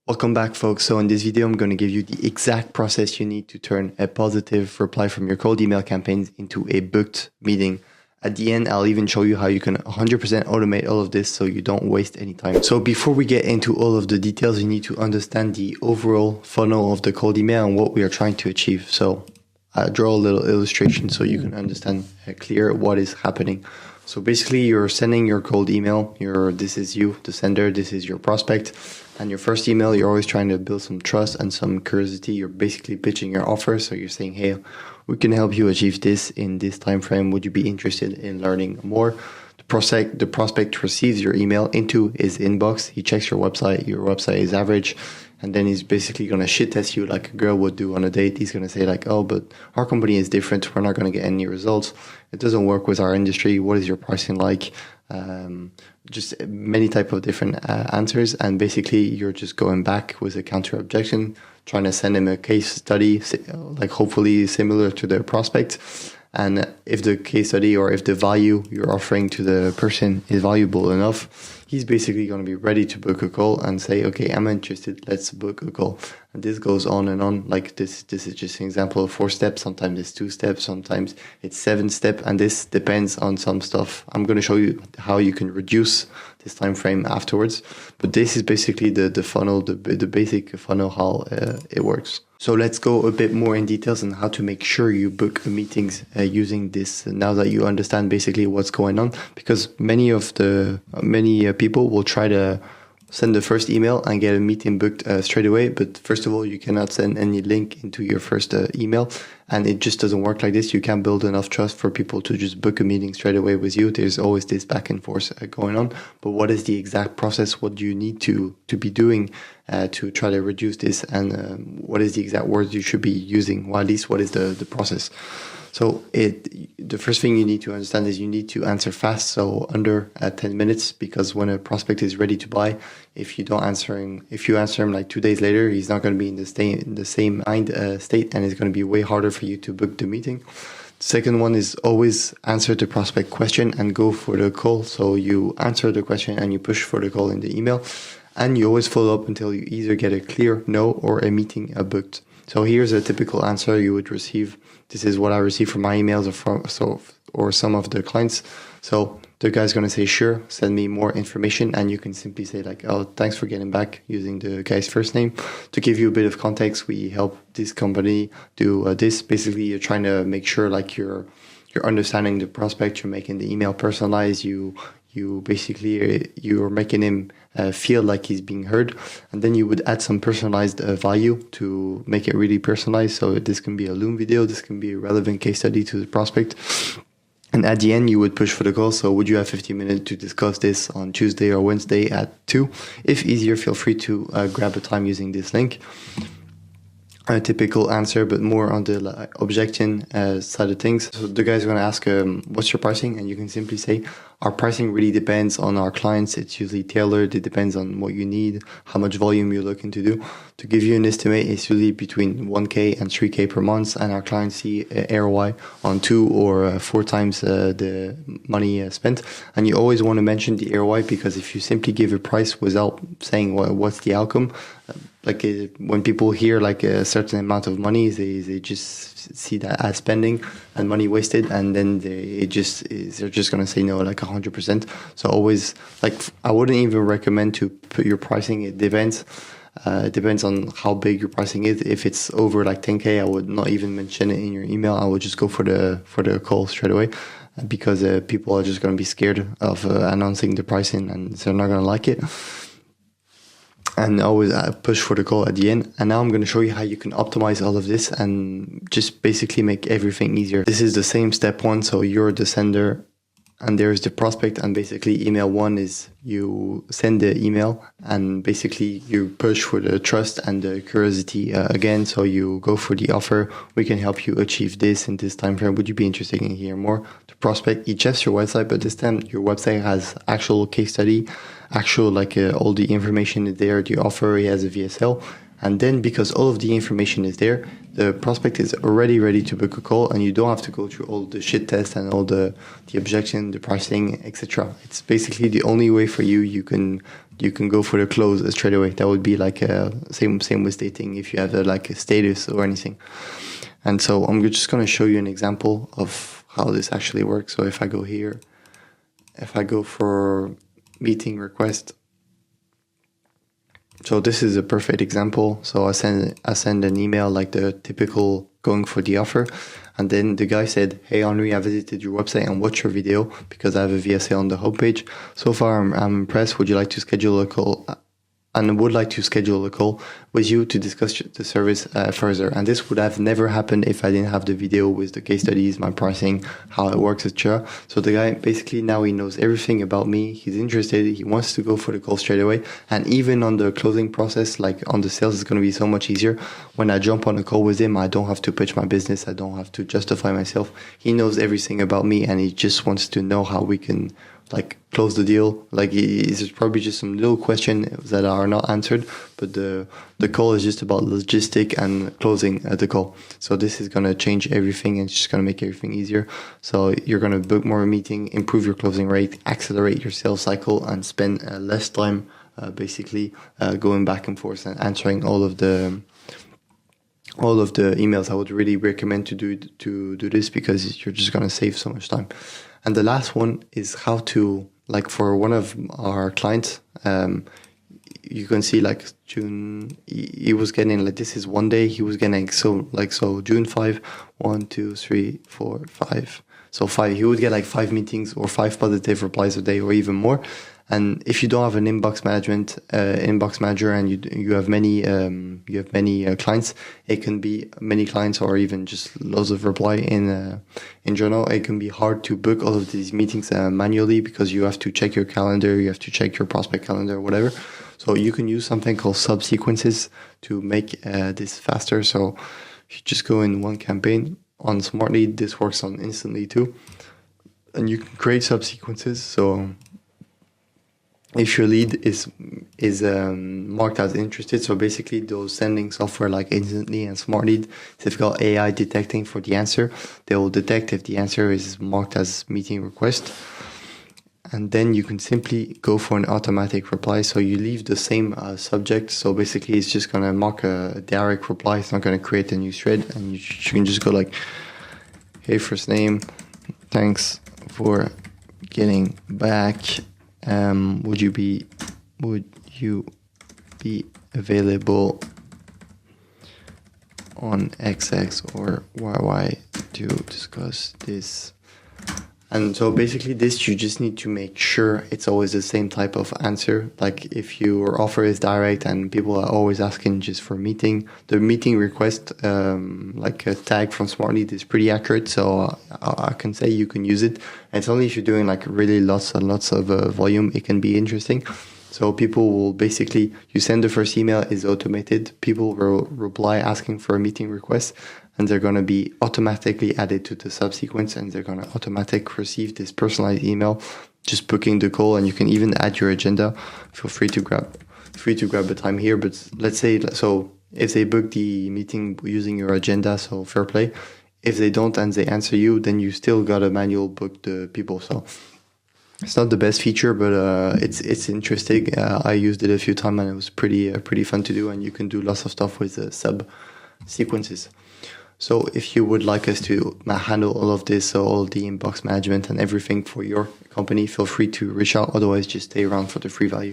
Welcome back, folks. So in this video, I'm going to give you the exact process you need to turn a positive reply from your cold email campaigns into a booked meeting. At the end, I'll even show you how you can 100% automate all of this so you don't waste any time. So before we get into all of the details, you need to understand the overall funnel of the cold email and what we are trying to achieve. So I'll draw a little illustration so you can understand clear what is happening. So basically, you're sending your cold email. This is you, the sender. This is your prospect. And your first email, you're always trying to build some trust and some curiosity. You're basically pitching your offer. So you're saying, hey, we can help you achieve this in this time frame. Would you be interested in learning more? The prospect receives your email into his inbox. He checks your website. Your website is average. And then he's basically going to shit test you like a girl would do on a date. He's going to say like, oh, but our company is different. We're not going to get any results. It doesn't work with our industry. What is your pricing like? Just many type of different answers. And basically you're just going back with a counter objection, trying to send him a case study, like hopefully similar to their prospect. And if the case study or if the value you're offering to the person is valuable enough, he's basically going to be ready to book a call and say, okay, I'm interested, let's book a call. And this goes on and on. Like this is just an example of 4 steps. Sometimes it's 2 steps, sometimes it's 7 steps. And this depends on some stuff. I'm going to show you how you can reduce this time frame afterwards. But this is basically the funnel, the basic funnel, how it works. So let's go a bit more in details on how to make sure you book meetings using this now that you understand basically what's going on, because many people will try to send the first email and get a meeting booked straight away. But first of all, you cannot send any link into your first email, and it just doesn't work like this. You can't build enough trust for people to just book a meeting straight away with you. There's always this back and forth going on. But what is the exact process? What do you need to be doing to try to reduce this? And what is the exact words you should be using? Well, at least what is the process? So the first thing you need to understand is you need to answer fast, so under 10 minutes, because when a prospect is ready to buy, if you answer him like 2 days later, he's not going to be in the same mind state, and it's going to be way harder for you to book the meeting. The second one is always answer the prospect question and go for the call. So you answer the question and you push for the call in the email, and you always follow up until you either get a clear no or a meeting booked. So here's a typical answer you would receive. This is what I receive from my emails or some of the clients. So the guy's going to say, sure, send me more information. And you can simply say like, oh, thanks for getting back, using the guy's first name. To give you a bit of context, we help this company do this. Basically, you're trying to make sure like you're understanding the prospect, you're making the email personalized, you're making him feel like he's being heard, and then you would add some personalized value to make it really personalized. So this can be a Loom video, this can be a relevant case study to the prospect. And at the end, you would push for the call. So would you have 15 minutes to discuss this on Tuesday or Wednesday at 2? If easier, feel free to grab a time using this link. A typical answer, but more on the objection side of things. So the guy's going to ask, what's your pricing? And you can simply say, our pricing really depends on our clients. It's usually tailored. It depends on what you need, how much volume you're looking to do. To give you an estimate, it's usually between 1K and 3K per month. And our clients see ROI on 2 or 4 times the money spent. And you always want to mention the ROI, because if you simply give a price without saying what's the outcome, when people hear like a certain amount of money, they just see that as spending and money wasted, and then they're just going to say no, like 100%. So always, like, I wouldn't even recommend to put your pricing. It depends. It depends on how big your pricing is. If it's over like 10K, I would not even mention it in your email. I would just go for the call straight away, because people are just going to be scared of announcing the pricing, and they're not going to like it. And always push for the call at the end. And now I'm going to show you how you can optimize all of this and just basically make everything easier. This is the same step 1. So you're the sender and there's the prospect, and basically email 1 is you send the email and basically you push for the trust and the curiosity again. So you go for the offer. We can help you achieve this in this time frame. Would you be interested in hearing more? The prospect, he checks your website, but this time your website has actual case study, all the information is there, the offer, he has a VSL. And then because all of the information is there, the prospect is already ready to book a call, and you don't have to go through all the shit tests and all the objection, the pricing, etc. It's basically the only way for you can you can go for the close straight away. That would be like same with dating if you have like a status or anything. And so I'm just going to show you an example of how this actually works. So if I go here, if I go for meeting request, so this is a perfect example. So I send an email like the typical going for the offer. And then the guy said, "Hey, Annrai, I visited your website and watched your video because I have a VSA on the homepage. So far, I'm impressed. Would you like to schedule a call? And would like to schedule a call with you to discuss the service further." And this would have never happened if I didn't have the video with the case studies, my pricing, how it works, etc. So the guy basically now he knows everything about me. He's interested. He wants to go for the call straight away. And even on the closing process, like on the sales, it's going to be so much easier. When I jump on a call with him, I don't have to pitch my business. I don't have to justify myself. He knows everything about me, and he just wants to know how we can like close the deal. Like there's probably just some little questions that are not answered, but the call is just about logistic and closing the call. So this is going to change everything, and it's just going to make everything easier. So you're going to book more meeting, improve your closing rate, accelerate your sales cycle, and spend less time basically going back and forth and answering all of the emails. I would really recommend to do this because you're just going to save so much time. And the last one is how to, like for one of our clients, you can see like June, he was getting like, this is one day, he was getting so June 5, 1, 2, 3, 4, 5. So 5, he would get like 5 meetings or 5 positive replies a day or even more. And if you don't have an inbox manager, and you have many clients, it can be many clients or even just loads of reply in general. It can be hard to book all of these meetings manually because you have to check your calendar, you have to check your prospect calendar, whatever. So you can use something called subsequences to make this faster. So if you just go in one campaign on Smartly, this works on Instantly too, and you can create subsequences. So if your lead is marked as interested, so basically those sending software like Instantly and Smartly, they've got AI detecting for the answer. They will detect if the answer is marked as meeting request, and then you can simply go for an automatic reply. So you leave the same subject. So basically, it's just gonna mark a direct reply. It's not gonna create a new thread, and you can just go like, "Hey, first name, thanks for getting back. Would you be available on XX or YY to discuss this?" And so basically this, you just need to make sure it's always the same type of answer. Like if your offer is direct and people are always asking just for meeting, the meeting request, like a tag from Smartly is pretty accurate. So I can say you can use it. And it's only if you're doing like really lots and lots of volume, it can be interesting. So people will basically, you send the first email, is automated. People will reply asking for a meeting request, and they're going to be automatically added to the subsequence, and they're going to automatically receive this personalized email, just booking the call. And you can even add your agenda. Feel free to grab the time here. But let's say, so if they book the meeting using your agenda, so fair play. If they don't and they answer you, then you still got to manual book the people. So it's not the best feature, but it's interesting. I used it a few times and it was pretty fun to do. And you can do lots of stuff with sub sequences. So if you would like us to handle all of this, so all the inbox management and everything for your company, feel free to reach out. Otherwise, just stay around for the free value.